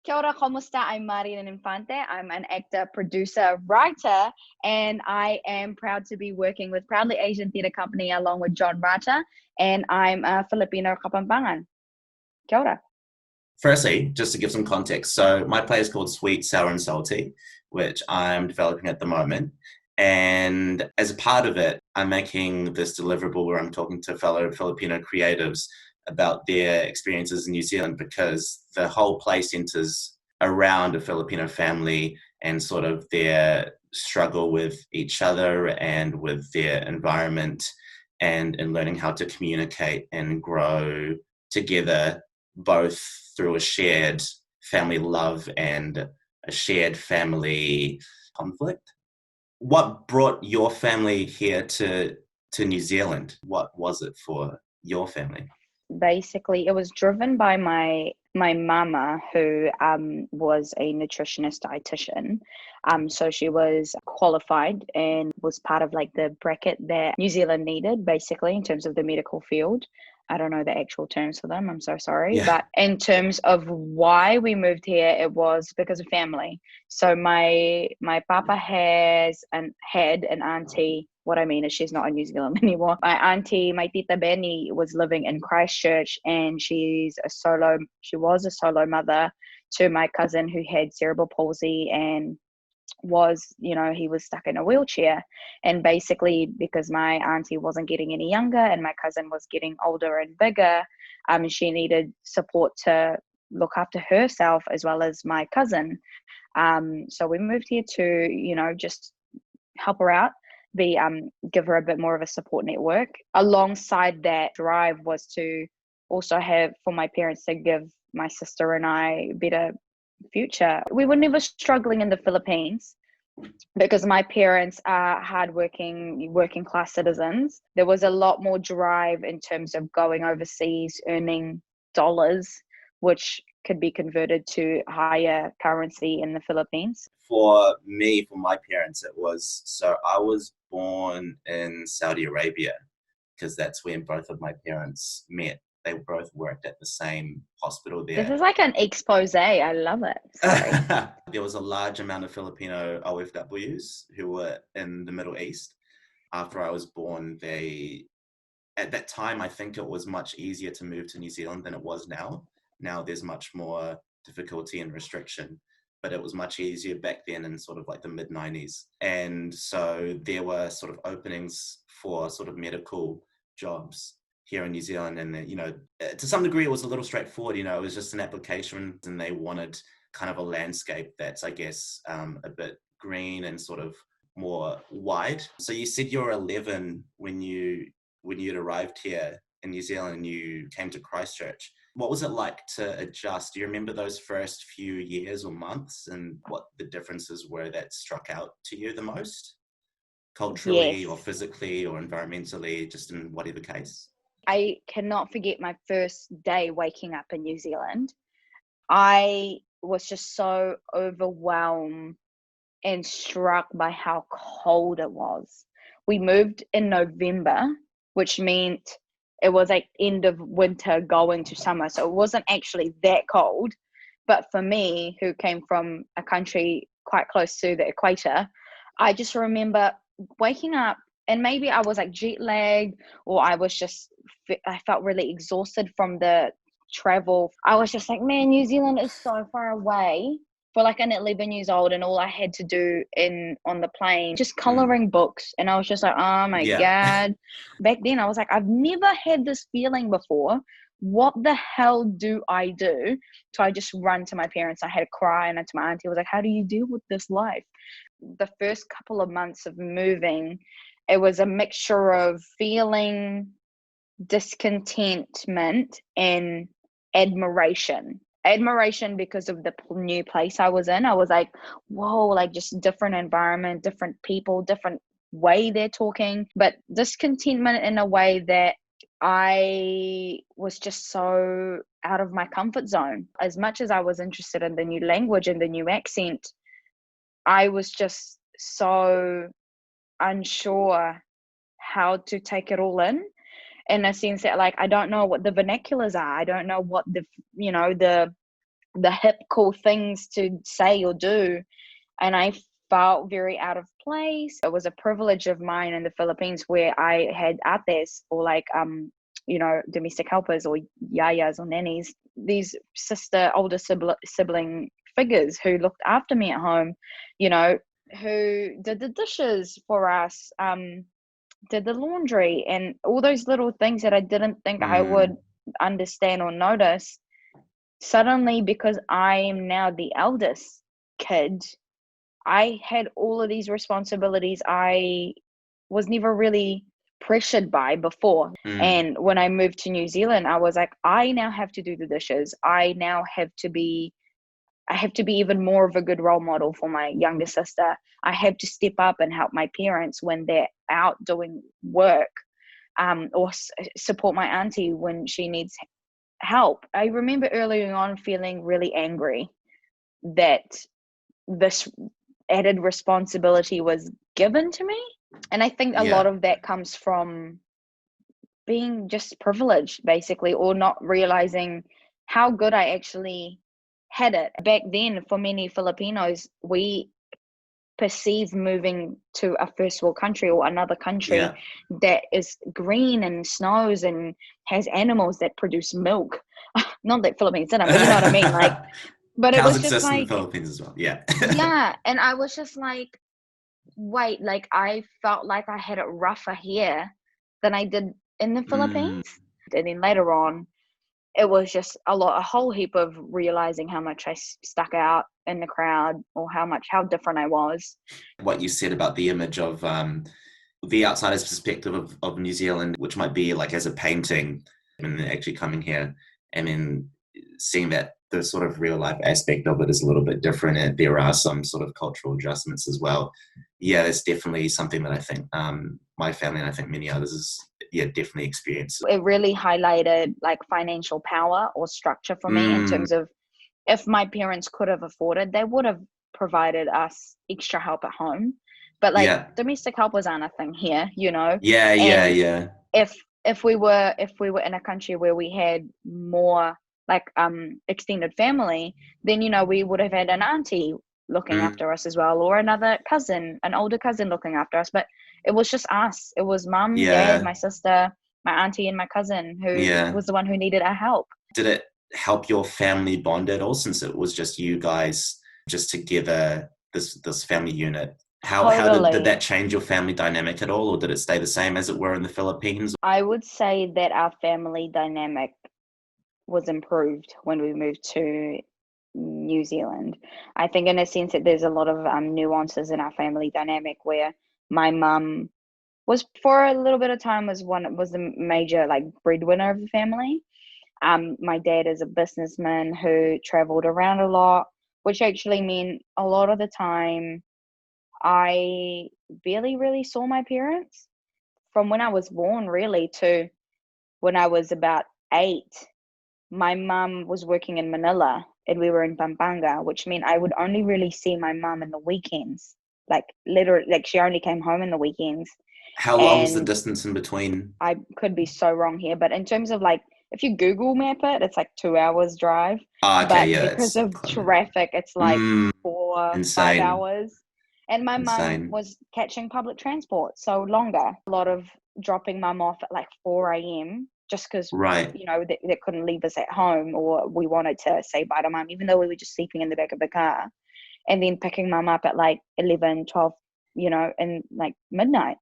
Kia ora, komusta? I'm Marianne Infante. I'm an actor, producer, writer, and I am proud to be working with Proudly Asian Theatre Company along with John Rata, and I'm a Filipino kapampangan. Kia ora. Firstly, just to give some context, so my play is called Sweet, Sour and Salty, which I'm developing at the moment. And as a part of it, I'm making this deliverable where I'm talking to fellow Filipino creatives about their experiences in New Zealand, because the whole play centers around a Filipino family and sort of their struggle with each other and with their environment, and in learning how to communicate and grow together, both through a shared family love and a shared family conflict. What brought your family here to New Zealand? What was it for your family? Basically, it was driven by my mama, who was a nutritionist dietitian. So she was qualified and was part of like the bracket that New Zealand needed, basically, in terms of the medical field. I don't know the actual terms for them. I'm so sorry. Yeah. But in terms of why we moved here, it was because of family. So my papa had an auntie. What I mean is she's not in New Zealand anymore. My auntie, my tita Benny, was living in Christchurch, and she was a solo mother to my cousin who had cerebral palsy and he was stuck in a wheelchair. And basically, because my auntie wasn't getting any younger and my cousin was getting older and bigger, she needed support to look after herself as well as my cousin. So we moved here to, just help her out, give her a bit more of a support network. Alongside that drive was to also have for my parents to give my sister and I better future. We were never struggling in the Philippines because my parents are hardworking, working class citizens. There was a lot more drive in terms of going overseas, earning dollars, which could be converted to higher currency in the Philippines. For me, for my parents, so I was born in Saudi Arabia, because that's when both of my parents met. They both worked at the same hospital This there. is like an expose. I love it. Sorry. There was a large amount of Filipino OFWs who were in the Middle East. After I was born, at that time, I think it was much easier to move to New Zealand than it was now. Now there's much more difficulty and restriction, but it was much easier back then in sort of like the mid-90s. And so there were sort of openings for sort of medical jobs here in New Zealand. And, to some degree, it was a little straightforward. It was just an application, and they wanted kind of a landscape that's, I guess, a bit green and sort of more wide. So you said you were 11 when you'd arrived here in New Zealand and you came to Christchurch. What was it like to adjust? Do you remember those first few years or months and what the differences were that struck out to you the most? Culturally or Yes. physically or environmentally, just in whatever case? I cannot forget my first day waking up in New Zealand. I was just so overwhelmed and struck by how cold it was. We moved in November, which meant it was like end of winter going to summer. So it wasn't actually that cold. But for me, who came from a country quite close to the equator, I just remember waking up, and maybe I was like jet lagged, or I felt really exhausted from the travel. I was just like, man, New Zealand is so far away for like an 11 years old, and all I had to do on the plane, just coloring books. And I was just like, oh my God. Back then I was like, I've never had this feeling before. What the hell do I do? So I just run to my parents. I had a cry, and to my auntie, I was like, how do you deal with this life? The first couple of months of moving, it was a mixture of feeling discontentment and admiration because of the new place I was in. I was like, whoa, like just different environment, different people, different way they're talking, but discontentment in a way that I was just so out of my comfort zone. As much as I was interested in the new language and the new accent, I was just so unsure how to take it all in a sense that, like, I don't know what the vernaculars are. I don't know what the the hip cool things to say or do, and I felt very out of place. It was a privilege of mine in the Philippines where I had ates, or like domestic helpers or yayas or nannies, these older sibling figures who looked after me at home, who did the dishes for us, did the laundry, and all those little things that I didn't think I would understand or notice. Suddenly, because I am now the eldest kid, I had all of these responsibilities I was never really pressured by before. And when I moved to New Zealand, I was like, I now have to do the dishes. I have to be even more of a good role model for my younger sister. I have to step up and help my parents when they're out doing work, or support my auntie when she needs help. I remember early on feeling really angry that this added responsibility was given to me. And I think a lot of that comes from being just privileged, basically, or not realizing how good I actually had it. Back then, for many Filipinos, we perceive moving to a first world country or another country that is green and snows and has animals that produce milk. Not that Philippines didn't, but you know what I mean? Like, but it Cows was just exist in the like, Philippines as well. Yeah. yeah. And I was just like, wait, like I felt like I had it rougher here than I did in the Philippines. And then later on, it was just a whole heap of realizing how much I stuck out in the crowd, or how different I was. What you said about the image of the outsider's perspective of New Zealand, which might be like as a painting, and then actually coming here and then seeing that the sort of real life aspect of it is a little bit different, and there are some sort of cultural adjustments as well. Yeah, that's definitely something that I think my family, and I think many others, is definitely experienced. It really highlighted like financial power or structure for me, in terms of, if my parents could have afforded, they would have provided us extra help at home. But like domestic helpers aren't a thing here, And if we were in a country where we had more like extended family, then we would have had an auntie looking after us as well, or another cousin, an older cousin looking after us. But it was just us. It was mum, dad, my sister, my auntie, and my cousin who was the one who needed our help. Did it help your family bond at all, since it was just you guys just together, this family unit? How did that change your family dynamic at all, or did it stay the same as it were in the Philippines? I would say that our family dynamic was improved when we moved to New Zealand. I think in a sense that there's a lot of nuances in our family dynamic, where my mum was, for a little bit of time, was the major like breadwinner of the family. My dad is a businessman who traveled around a lot, which actually meant a lot of the time I barely really saw my parents from when I was born, really, to when I was about 8. My mum was working in Manila and we were in Pampanga, which meant I would only really see my mum in the weekends. Like literally, like she only came home in the weekends. How long is the distance in between? I could be so wrong here, but in terms of like, if you Google map it, it's like 2 hours drive. But because of traffic, it's like 4-5 hours. And my mum was catching public transport, so longer. A lot of dropping mum off at like 4 a.m. just because, they couldn't leave us at home, or we wanted to say bye to mum, even though we were just sleeping in the back of the car. And then picking mum up at like 11, 12, and like midnight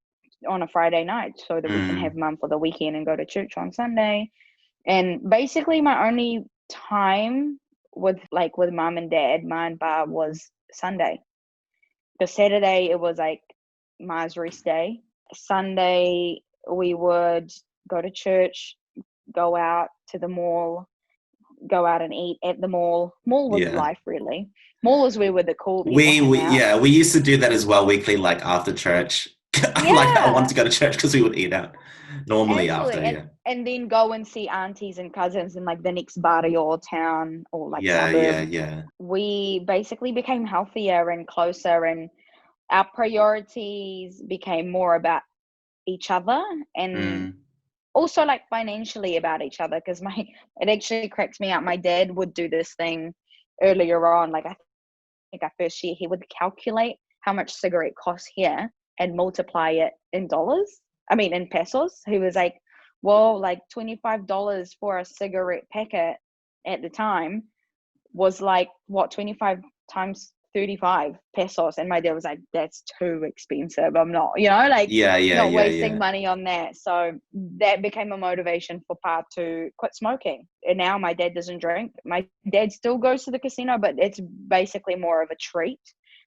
on a Friday night, so that we can have mum for the weekend and go to church on Sunday. And basically my only time with mum and dad, ma and ba, was Sunday. The Saturday, it was like Ma's rest day. Sunday, we would go to church, go out to the mall, go out and eat at the mall. Mall was life, really. Mall was where the cool people hang out. We used to do that as well, weekly, like after church. Like I wanted to go to church because we would eat out normally. Absolutely. After, and then go and see aunties and cousins in like the next barrio or town or like suburb. We basically became healthier and closer, and our priorities became more about each other, and also like financially about each other. Because it actually cracks me up. My dad would do this thing earlier on, like I think our first year, he would calculate how much cigarette costs here and multiply it in dollars. I mean, in pesos. He was like, well, like $25 for a cigarette packet at the time was like, what, 25 times 35 pesos. And my dad was like, that's too expensive. I'm not, like not wasting money on that. So that became a motivation for Pa to quit smoking. And now my dad doesn't drink. My dad still goes to the casino, but it's basically more of a treat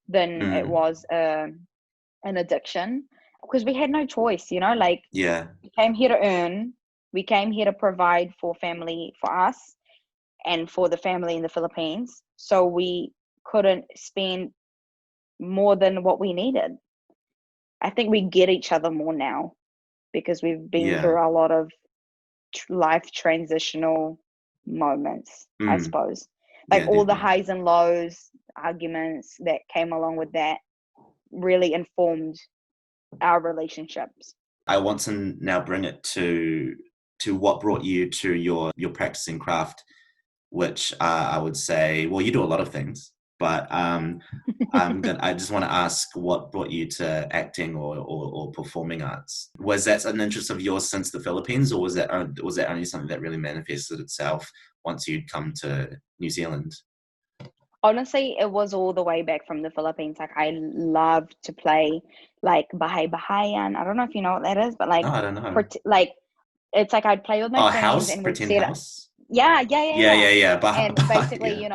than it was an addiction, because we had no choice, like we came here to earn, we came here to provide for family, for us and for the family in the Philippines. So we couldn't spend more than what we needed. I think we get each other more now because we've been through a lot of life transitional moments, I suppose. Like all the highs and lows, arguments that came along with that really informed our relationships. I want to now bring it to what brought you to your practicing craft, which I would say, well, you do a lot of things, but I just want to ask what brought you to acting or performing arts. Was that an interest of yours since the Philippines, or was that only something that really manifested itself once you'd come to New Zealand? Honestly, it was all the way back from the Philippines. Like I love to play like Bahayan. I don't know if you know what that is, but like, no, I don't know. Like it's like I'd play with my friends house? and we'd Pretend set house? Yeah. And basically,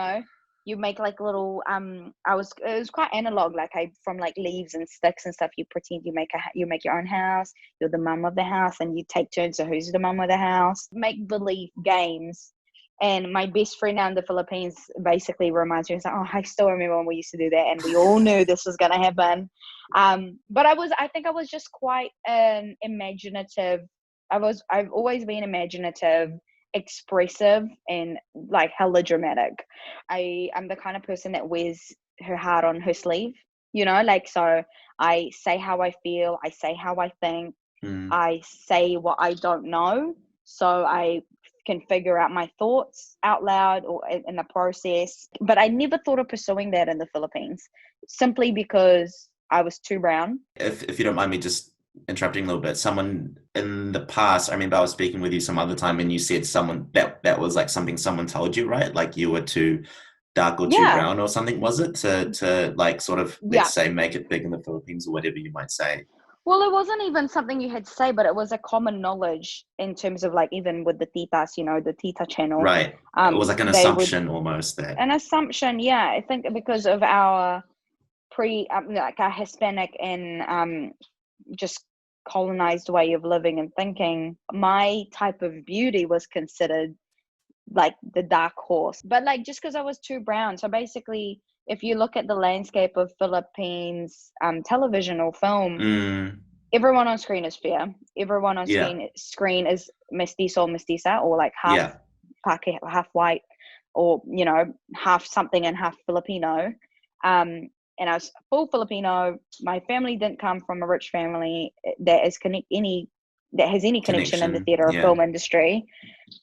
you make like little it was quite analog, like from like leaves and sticks and stuff. You pretend you make your own house. You're the mum of the house, and you take turns to who's the mum of the house. Make believe games. And my best friend now in the Philippines basically reminds me, like, oh, I still remember when we used to do that, and we all knew this was going to happen. But I think I was just quite an imaginative. I've always been imaginative, expressive, and like hella dramatic. I'm the kind of person that wears her heart on her sleeve, like, so I say how I feel, I say how I think, I say what I don't know, so I can figure out my thoughts out loud or in the process. But I never thought of pursuing that in the Philippines, simply because I was too brown. If you don't mind me just interrupting a little bit, someone in the past, I remember I was speaking with you some other time and you said someone that was like something someone told you, right? Like you were too dark or too brown or something, was it? To like sort of, let's say, make it big in the Philippines or whatever you might say. Well, it wasn't even something you had to say, but it was a common knowledge in terms of like, even with the titas, the tita channel. Right. It was like an assumption almost there. An assumption, yeah. I think because of our like our Hispanic and just colonized way of living and thinking, my type of beauty was considered like the dark horse. But like, just because I was too brown. So basically, if you look at the landscape of Philippines television or film, everyone on screen is fair. Everyone on screen is mestizo, mestiza, or like half Pake, half white, or half something and half Filipino. And I was full Filipino. My family didn't come from a rich family that has any connection in the theatre or film industry.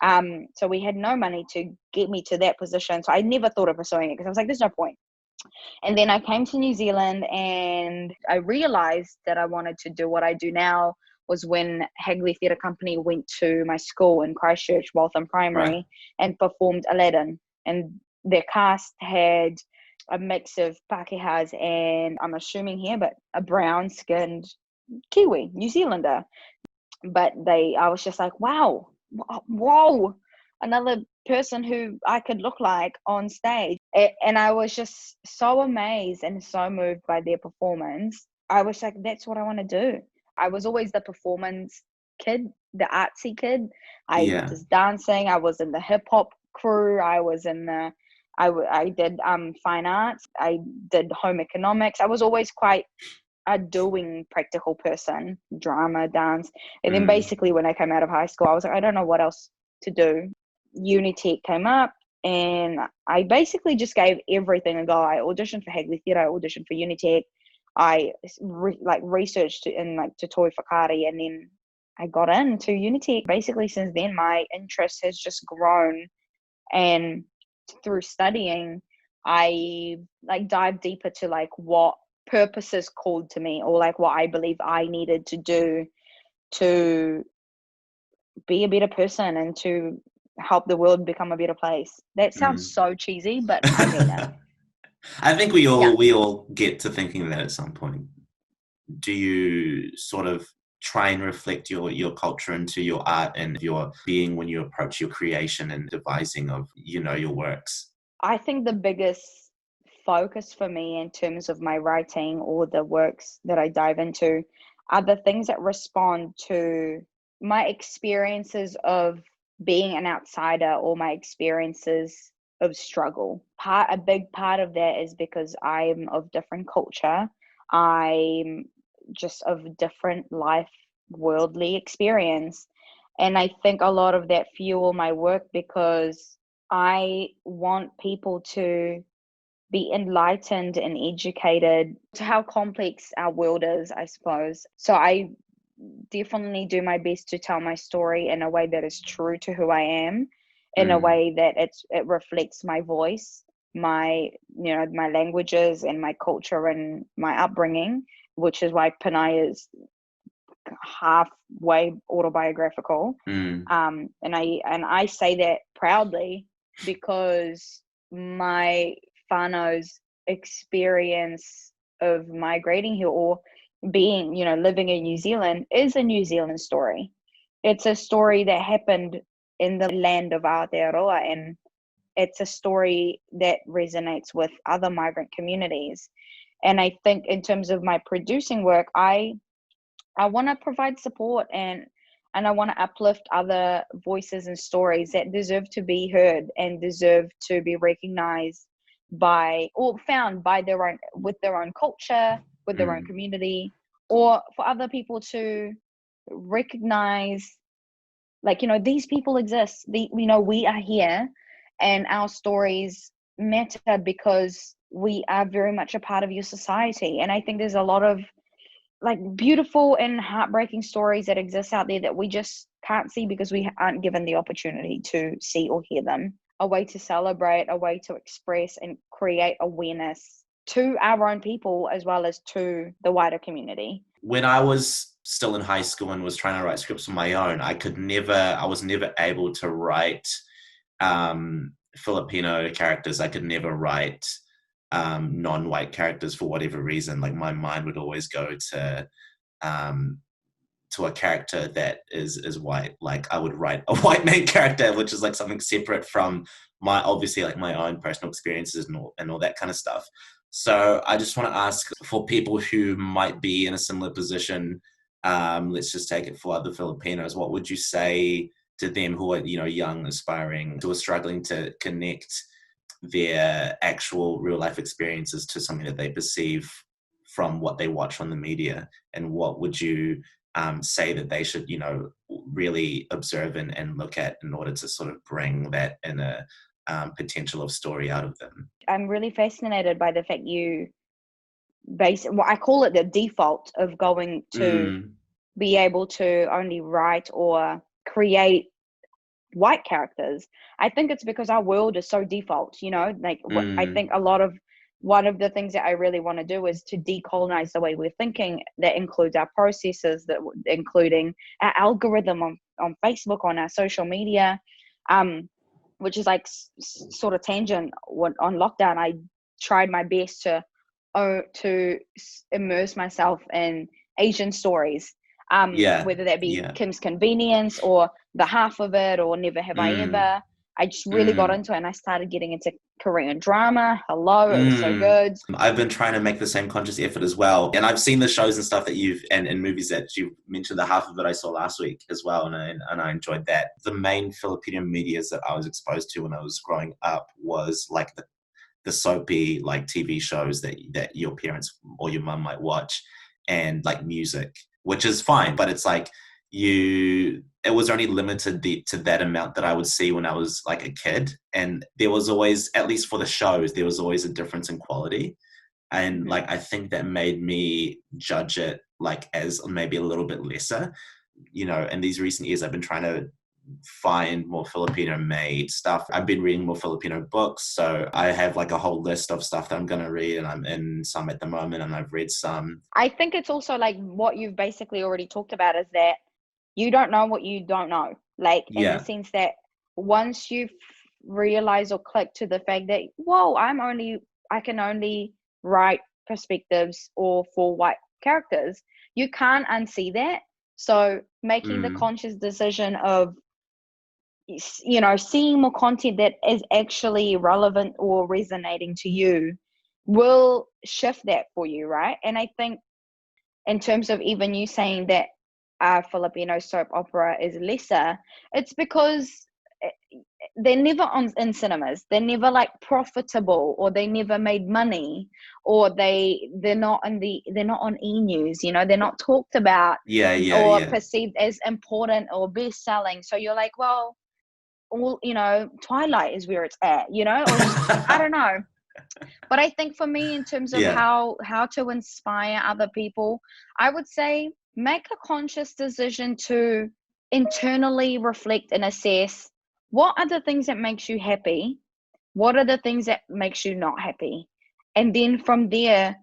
So we had no money to get me to that position. So I never thought of pursuing it because I was like, there's no point. And then I came to New Zealand and I realized that I wanted to do what I do now was when Hagley Theatre Company went to my school in Christchurch, Waltham Primary, and performed Aladdin. And their cast had a mix of Pākehās and, I'm assuming here, but a brown-skinned Kiwi, New Zealander. But I was just like, wow, whoa, another person who I could look like on stage. And I was just so amazed and so moved by their performance. I was like, that's what I want to do. I was always the performance kid, the artsy kid. I was dancing. I was in the hip hop crew. I was in I did fine arts. I did home economics. I was always quite a doing practical person, drama, dance. And then basically when I came out of high school, I was like, I don't know what else to do. Unitech came up and I basically just gave everything a go. I auditioned for Hagley Theatre, I auditioned for Unitech. I researched in like Te Toi Whakaari, and then I got into Unitech. Basically since then my interest has just grown, and through studying I like dive deeper to like what purpose is called to me, or like what I believe I needed to do to be a better person and to help the world become a better place. That sounds Mm. so cheesy, but I mean it. I think Yeah. we all get to thinking that at some point. Do you sort of try and reflect your culture into your art and your being when you approach your creation and devising of, you know, your works? I think the biggest focus for me in terms of my writing or the works that I dive into are the things that respond to my experiences of being an outsider or my experiences of struggle. A big part of that is because I'm of different culture. I'm just of different life worldly experience. And I think a lot of that fuel my work because I want people to be enlightened and educated to how complex our world is, I suppose. So I definitely do my best to tell my story in a way that is true to who I am, in a Mm, way that it reflects my voice, my my languages and my culture and my upbringing, which is why Panay is halfway autobiographical. mm, And I say that proudly because my whānau's experience of migrating here or being, living in New Zealand is a New Zealand story. It's a story that happened in the land of Aotearoa, and it's a story that resonates with other migrant communities. And I think in terms of my producing work, I want to provide support and I want to uplift other voices and stories that deserve to be heard and deserve to be recognized by or found by their own with their own culture, with their own mm. community, or for other people to recognize, like, these people exist. We are here, and our stories matter because we are very much a part of your society. And I think there's a lot of like beautiful and heartbreaking stories that exist out there that we just can't see because we aren't given the opportunity to see or hear them. A way to celebrate, a way to express and create awareness to our own people as well as to the wider community. When I was still in high school and was trying to write scripts on my own, I was never able to write Filipino characters. I could never write non-white characters for whatever reason. Like my mind would always go um, to a character that is white. Like I would write a white main character, which is like something separate from my obviously like my own personal experiences and all that kind of stuff. So I just want to ask for people who might be in a similar position. Let's just take it for other Filipinos. What would you say to them who are, you know, young, aspiring, who are struggling to connect their actual real life experiences to something that they perceive from what they watch on the media? And what would you say that they should, you know, really observe and look at in order to sort of bring that inner potential of story out of them? I'm really fascinated by the fact you well, I call it the default of going to Mm, be able to only write or create white characters. I think it's because our world is so default, like what I mm, think a lot of one of the things that I really want to do is to decolonize the way we're thinking. That includes our processes, that including our algorithm on Facebook, on our social media, um, which is like sort of tangent. On lockdown, I tried my best to immerse myself in Asian stories, yeah, whether that be yeah. Kim's Convenience or The Half of It or Never Have I Mm, Ever. I just really got mm. into it and I started getting into Korean drama. Hello, it was so Mm. good. I've been trying to make the same conscious effort as well. And I've seen the shows and stuff that and movies that you mentioned. The half of it I saw last week as well. And I enjoyed that. The main Filipino medias that I was exposed to when I was growing up was like the soapy like TV shows that your parents or your mum might watch, and like music, which is fine, but it's like it was only limited to that amount that I would see when I was like a kid. And there was always, at least for the shows, there was always a difference in quality. And Hmm. like I think that made me judge it like as maybe a little bit lesser. You know, in these recent years I've been trying to find more Filipino made stuff. I've been reading more Filipino books, so I have like a whole list of stuff that I'm going to read, and I'm in some at the moment, and I've read some. I think it's also like what you've basically already talked about is that you don't know what you don't know. Like, in the Yeah. sense that once you realize or click to the fact that, whoa, I can only write perspectives or for white characters, you can't unsee that. So making the Mm, conscious decision of, seeing more content that is actually relevant or resonating to you will shift that for you, right? And I think in terms of even you saying that Filipino soap opera is lesser, it's because they're never on in cinemas. They're never like profitable, or they never made money, or they're not on e-news. They're not talked about yeah, yeah, or yeah. perceived as important or best selling. So you're like, well, all Twilight is where it's at, or I don't know. But I think for me, in terms of Yeah. how to inspire other people, I would say make a conscious decision to internally reflect and assess what are the things that makes you happy, what are the things that makes you not happy, and then from there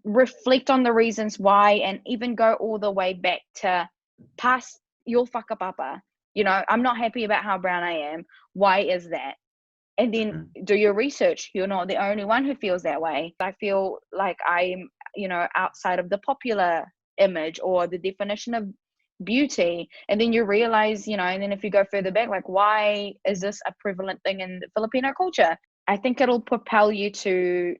reflect on the reasons why, and even go all the way back to past your whakapapa. I'm not happy about how brown I am. Why is that? And then Mhm. do your research. You're not the only one who feels that way. I feel like I'm, outside of the popular image or the definition of beauty. And then you realize, and then if you go further back, like, why is this a prevalent thing in Filipino culture? I think it'll propel you to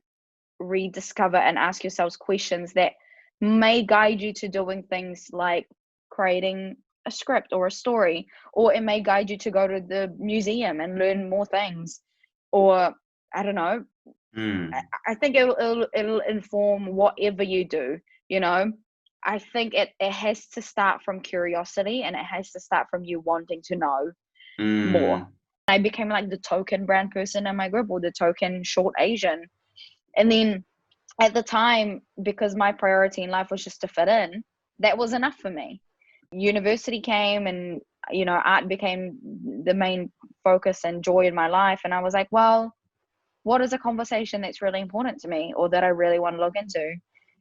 rediscover and ask yourselves questions that may guide you to doing things like creating a script or a story, or it may guide you to go to the museum and learn more things, or I don't know. Mm, I think it'll inform whatever you do. I think it has to start from curiosity, and it has to start from you wanting to know more. mm, I became like the token brown person in my group, or the token short Asian. And then at the time, because my priority in life was just to fit in, that was enough for me. University came, and art became the main focus and joy in my life, and I was like, well, what is a conversation that's really important to me, or that I really want to look into?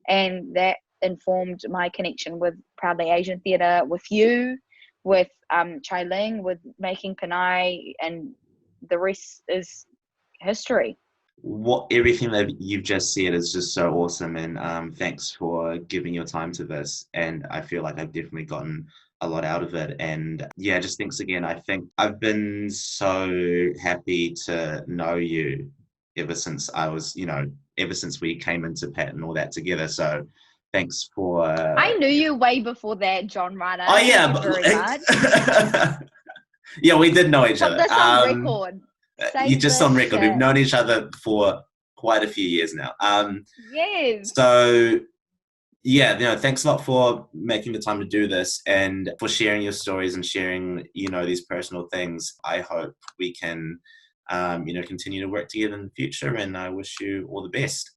And that informed my connection with Proudly Asian Theatre, with you, with Chai Ling, with making Panai, and the rest is history. everything that you've just said is just so awesome, and thanks for giving your time to this. And I feel like I've definitely gotten a lot out of it. And yeah, just thanks again. I think I've been so happy to know you ever since ever since we came into Pat and all that together. So thanks for. I knew you way before that, John Oh Rata. Thank yeah, you but very much. yeah, we did know each Put other. this on record. You Save just this on record. We've shit. known each other for quite a few years now. Yes. So yeah, thanks a lot for making the time to do this, and for sharing your stories and sharing, these personal things. I hope we can, continue to work together in the future, and I wish you all the best.